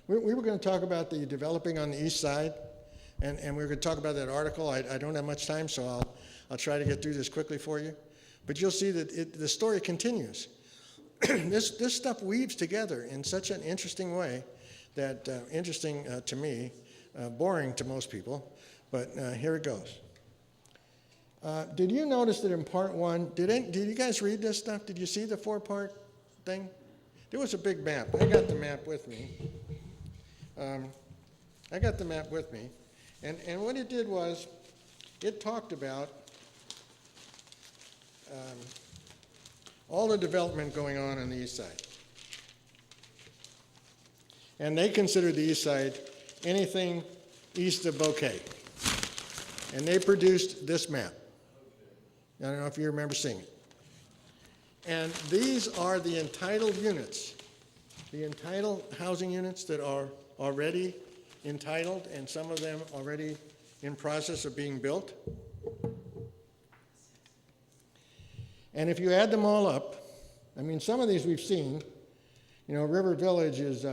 We were going to talk about the developing on the east side, and we were going to talk about that article. I don't have much time, so I'll try to get through this quickly for you. But you'll see that the story continues. This stuff weaves together in such an interesting way that interesting to me, boring to most people, but here it goes. Did you notice that in part one, did you guys read this stuff? Did you see the 4-part thing? There was a big map. I got the map with me. And what it did was, it talked about all the development going on the east side. And they considered the east side anything east of Bouquet. And they produced this map. I don't know if you remember seeing it. And these are the entitled units, the entitled housing units that are already entitled, and some of them already in process of being built. And if you add them all up, I mean, some of these we've seen. You know, River Village is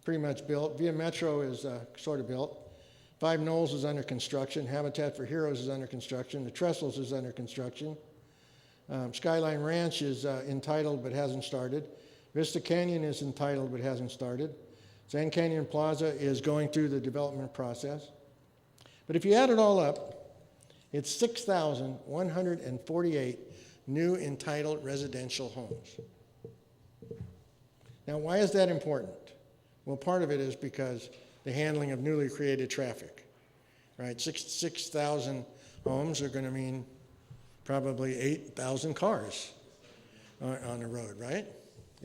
pretty much built. Via Metro is sort of built. Five Knolls is under construction. Habitat for Heroes is under construction. The Trestles is under construction. Skyline Ranch is entitled but hasn't started. Vista Canyon is entitled but hasn't started. Sand Canyon Plaza is going through the development process. But if you add it all up, it's 6,148 new entitled residential homes. Now, why is that important? Well, part of it is because the handling of newly created traffic, right? 6,000 homes are going to mean probably 8,000 cars on the road, right?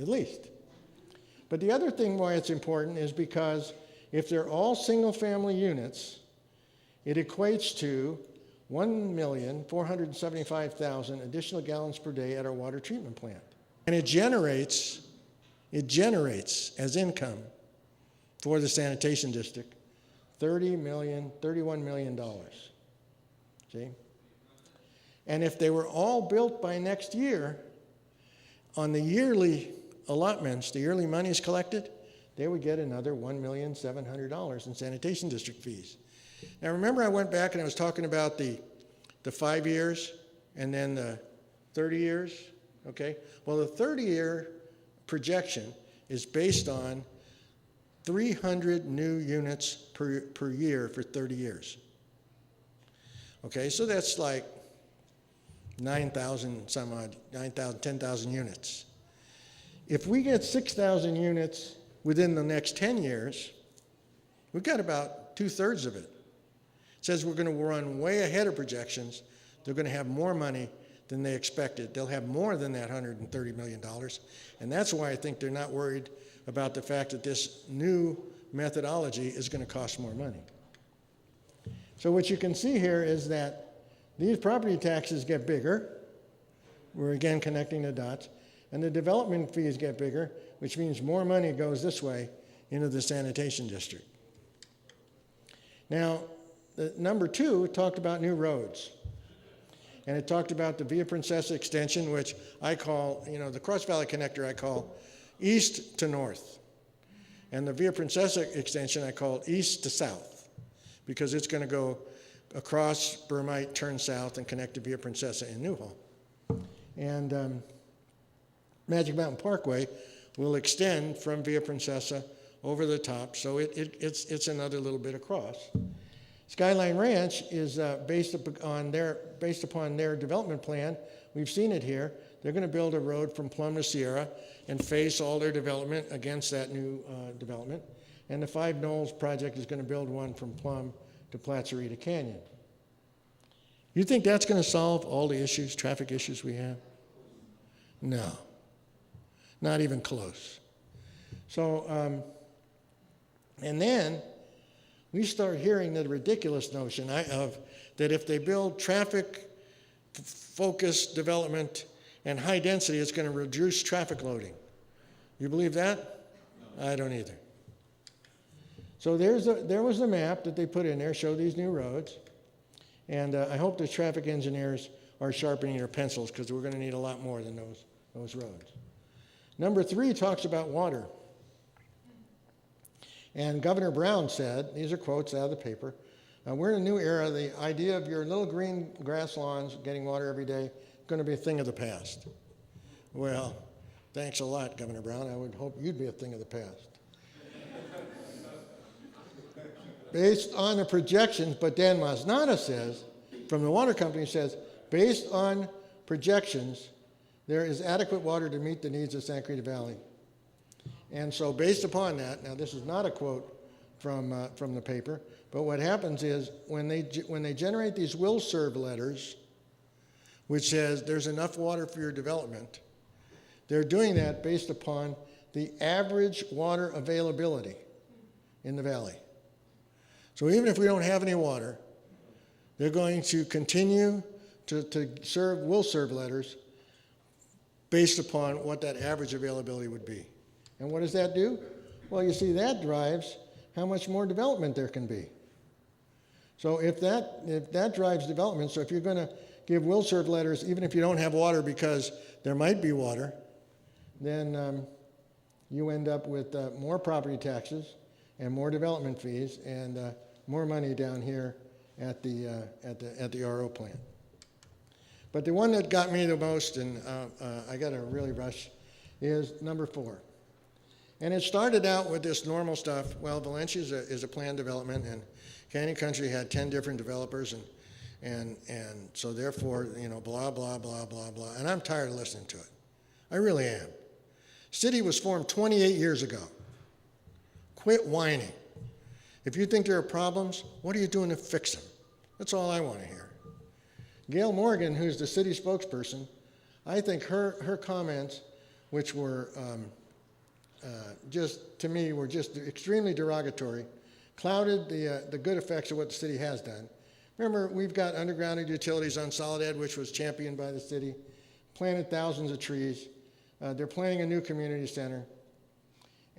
At least. But the other thing why it's important is because if they're all single-family units, it equates to 1,475,000 additional gallons per day at our water treatment plant. And it generates as income for the sanitation district $31 million. See? And if they were all built by next year, on the yearly allotments, the yearly monies collected, they would get another $1,700,000 in sanitation district fees. Now remember, I went back and I was talking about the 5 years and then the 30 years, okay? Well, the 30-year projection is based on 300 new units per year for 30 years. Okay, so that's like 9,000 some odd, 9,000, 10,000 units. If we get 6,000 units within the next 10 years, we've got about 2/3 of it. It says we're going to run way ahead of projections. They're going to have more money than they expected. They'll have more than that $130 million. And that's why I think they're not worried about the fact that this new methodology is going to cost more money. So what you can see here is that these property taxes get bigger. We're again connecting the dots. And the development fees get bigger, which means more money goes this way into the sanitation district. Now, number 2 talked about new roads. And it talked about the Via Princesa extension, which I call, you know, the Cross Valley Connector I call east to north. And the Via Princesa extension I call east to south, because it's going to go across Burmite, turn south, and connect to Via Princesa in Newhall. And Magic Mountain Parkway will extend from Via Princesa over the top, so it's another little bit across. Skyline Ranch is based upon their development plan. We've seen it here. They're going to build a road from Plum to Sierra and face all their development against that new development. And the Five Knolls project is going to build one from Plum to Placerita Canyon. You think that's going to solve all the issues, traffic issues we have? No, not even close. So, and then we start hearing the ridiculous notion of that if they build traffic-focused development and high density, it's going to reduce traffic loading. You believe that? No. I don't either. So there was a map that they put in there, show these new roads, and I hope the traffic engineers are sharpening their pencils, because we're going to need a lot more than those roads. Number 3 talks about water. And Governor Brown said, these are quotes out of the paper, we're in a new era. The idea of your little green grass lawns getting water every day is going to be a thing of the past. Well, thanks a lot, Governor Brown. I would hope you'd be a thing of the past. Based on the projections, but Dan Masnada says, from the water company says, based on projections, there is adequate water to meet the needs of Santa Cruz Valley. And so based upon that, now this is not a quote from the paper, but what happens is when they generate these will serve letters, which says there's enough water for your development, they're doing that based upon the average water availability in the valley. So even if we don't have any water, they're going to continue to will serve letters based upon what that average availability would be. And what does that do? Well, you see, that drives how much more development there can be. So if that drives development, so if you're going to give will serve letters, even if you don't have water because there might be water, then you end up with more property taxes and more development fees and more money down here at the RO plant. But the one that got me the most, and I got to really rush, is number 4. And it started out with this normal stuff. Well, Valencia is a planned development, and Canyon Country had 10 different developers, and so therefore, blah, blah, blah, blah, blah. And I'm tired of listening to it. I really am. City was formed 28 years ago. Quit whining. If you think there are problems, what are you doing to fix them? That's all I want to hear. Gail Morgan, who's the city spokesperson, I think her comments, which were to me, were just extremely derogatory, clouded the good effects of what the city has done. Remember, we've got underground utilities on Solid Ed, which was championed by the city, planted thousands of trees. They're planning a new community center.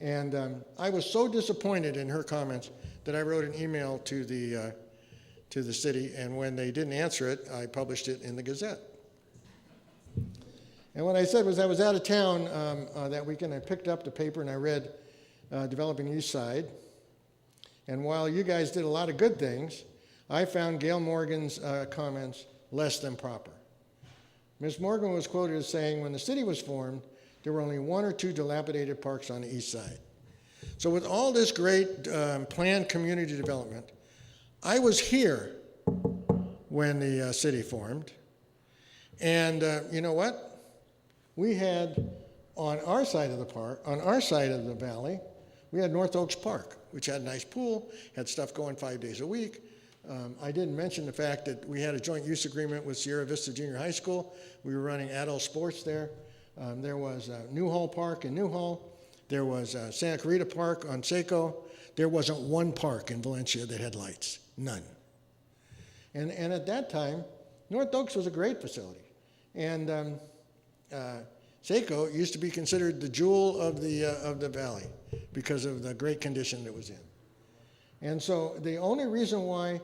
And I was so disappointed in her comments that I wrote an email to the city, and when they didn't answer it, I published it in the Gazette. And what I said was I was out of town that weekend. I picked up the paper and I read Developing East Side. And while you guys did a lot of good things, I found Gail Morgan's comments less than proper. Ms. Morgan was quoted as saying, when the city was formed, there were only 1 or 2 dilapidated parks on the east side. So with all this great planned community development, I was here when the city formed. And you know what? We had on our side of the park, on our side of the valley, we had North Oaks Park, which had a nice pool, had stuff going 5 days a week. I didn't mention the fact that we had a joint use agreement with Sierra Vista Junior High School. We were running adult sports there. There was Newhall Park in Newhall. There was Santa Clarita Park on Seco. There wasn't one park in Valencia that had lights, none. And at that time, North Oaks was a great facility. And Seco used to be considered the jewel of the valley because of the great condition that it was in. And so the only reason why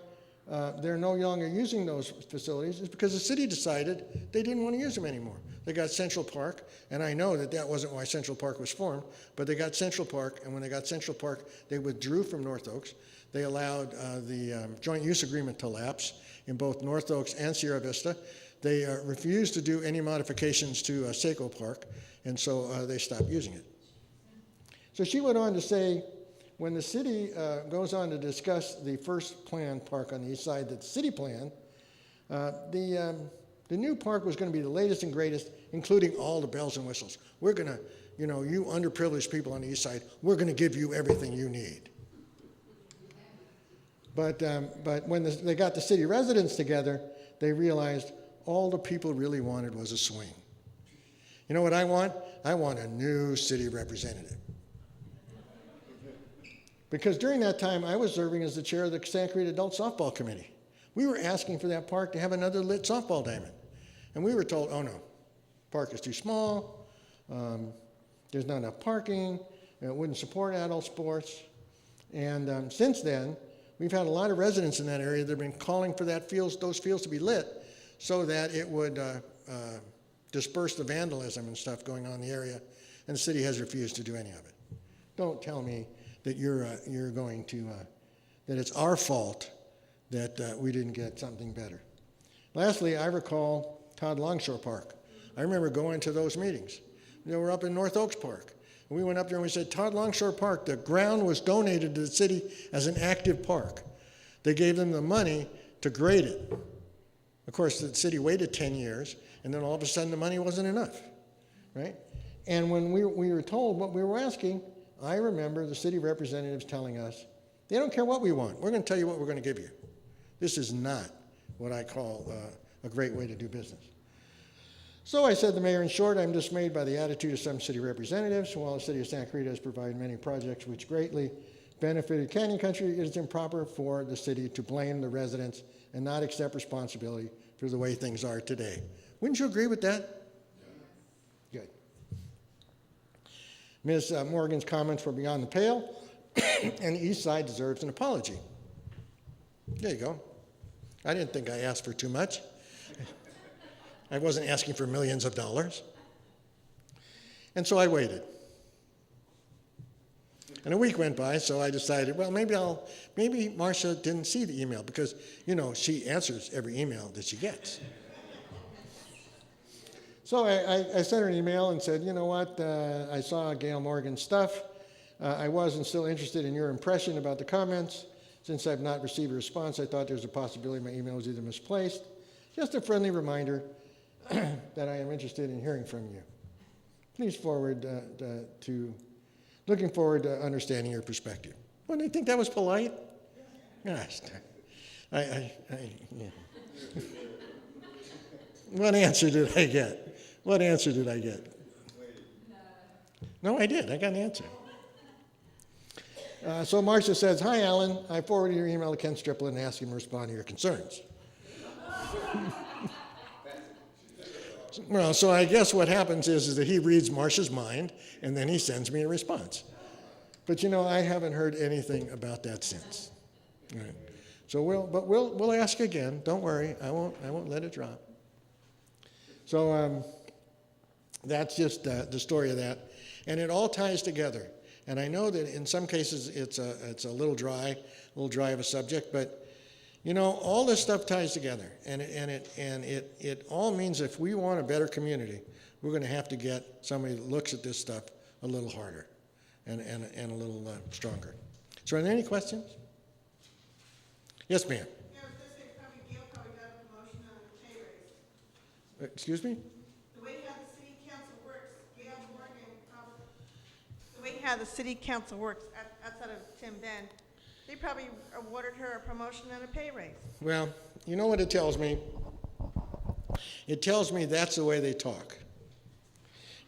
they're no longer using those facilities is because the city decided they didn't want to use them anymore. They got Central Park, and I know that wasn't why Central Park was formed, but they got Central Park, and when they got Central Park, they withdrew from North Oaks. They allowed the joint use agreement to lapse in both North Oaks and Sierra Vista. They refused to do any modifications to Seco Park, and so they stopped using it. So she went on to say, when the city goes on to discuss the first planned park on the east side that the city planned, the new park was going to be the latest and greatest, including all the bells and whistles. We're going to, you underprivileged people on the east side, we're going to give you everything you need. But when they got the city residents together, they realized all the people really wanted was a swing. You know what I want? I want a new city representative. Because during that time, I was serving as the chair of the Santa Cruz Adult Softball Committee. We were asking for that park to have another lit softball diamond. And we were told, oh no, park is too small, there's not enough parking, it wouldn't support adult sports. And since then, we've had a lot of residents in that area that have been calling for those fields to be lit so that it would disperse the vandalism and stuff going on in the area, and the city has refused to do any of it. Don't tell me that you're going to, that it's our fault that we didn't get something better. Lastly, I recall Todd Longshore Park. I remember going to those meetings. They were up in North Oaks Park. And we went up there and we said, Todd Longshore Park, the ground was donated to the city as an active park. They gave them the money to grade it. Of course, the city waited 10 years, and then all of a sudden the money wasn't enough, right? And when we were told what we were asking, I remember the city representatives telling us, they don't care what we want. We're going to tell you what we're going to give you. This is not what I call a great way to do business. So I said to the mayor, in short, I'm dismayed by the attitude of some city representatives. While the city of Santa Clarita has provided many projects which greatly benefited Canyon Country, it is improper for the city to blame the residents and not accept responsibility for the way things are today. Wouldn't you agree with that? Good. Ms. Morgan's comments were beyond the pale, and the East Side deserves an apology. There you go. I didn't think I asked for too much. I wasn't asking for millions of dollars. And so I waited. And a week went by, so I decided, well, maybe Marcia didn't see the email because, you know, she answers every email that she gets. So I sent her an email and said, you know what, I saw Gail Morgan's stuff. I was and still interested in your impression about the comments. Since I've not received a response, I thought there's a possibility my email was either misplaced. Just a friendly reminder that I am interested in hearing from you. Please forward looking forward to understanding your perspective. Well, do you think that was polite? Gosh, yeah. What answer did I get? What answer did I get? No, I did. I got an answer. So Marcia says, hi, Alan. I forwarded your email to Ken Striplin and asked him to respond to your concerns. Well, so I guess what happens is that he reads Marcia's mind, and then he sends me a response. But, you know, I haven't heard anything about that since. All right. So we'll ask again. Don't worry. I won't let it drop. So that's just the story of that. And it all ties together. And I know that in some cases it's a little dry of a subject, but you know, all this stuff ties together, and it all means if we want a better community, we're going to have to get somebody that looks at this stuff a little harder and a little stronger. So are there any questions? Yes, ma'am. Yeah, I was going to say Gail probably got a promotion on a pay raise. Excuse me? The way how the city council works, Gail Morgan probably, the way how the city council works outside of Tim Ben, they probably awarded her a promotion and a pay raise. Well, you know what it tells me? It tells me that's the way they talk.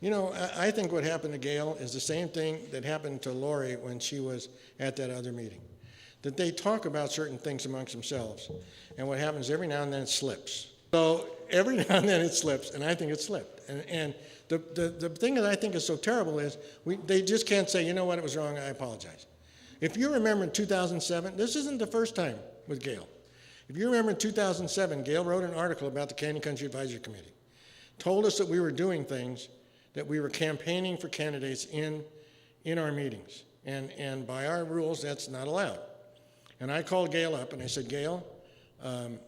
You know, I think what happened to Gail is the same thing that happened to Lori when she was at that other meeting. That they talk about certain things amongst themselves, and what happens every now and then it slips. So every now and then it slips, and I think it slipped. And the thing that I think is so terrible is they just can't say, you know what, it was wrong, I apologize. If you remember in 2007, this isn't the first time with Gail. If you remember in 2007, Gail wrote an article about the Canyon Country Advisory Committee, told us that we were doing things, that we were campaigning for candidates in our meetings. And by our rules, that's not allowed. And I called Gail up and I said, Gail,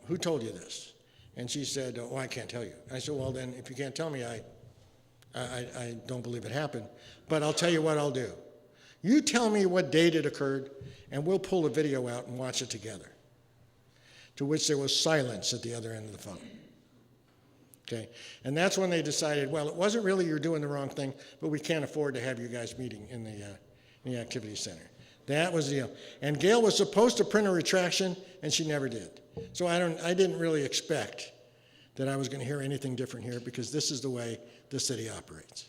who told you this? And she said, oh, I can't tell you. I said, well, then if you can't tell me, I don't believe it happened. But I'll tell you what I'll do. You tell me what date it occurred, and we'll pull a video out and watch it together. To which there was silence at the other end of the phone. Okay? And that's when they decided, well, it wasn't really you're doing the wrong thing, but we can't afford to have you guys meeting in the activity center. That was the deal. And Gail was supposed to print a retraction, and she never did. So I didn't really expect that I was going to hear anything different here, because this is the way the city operates.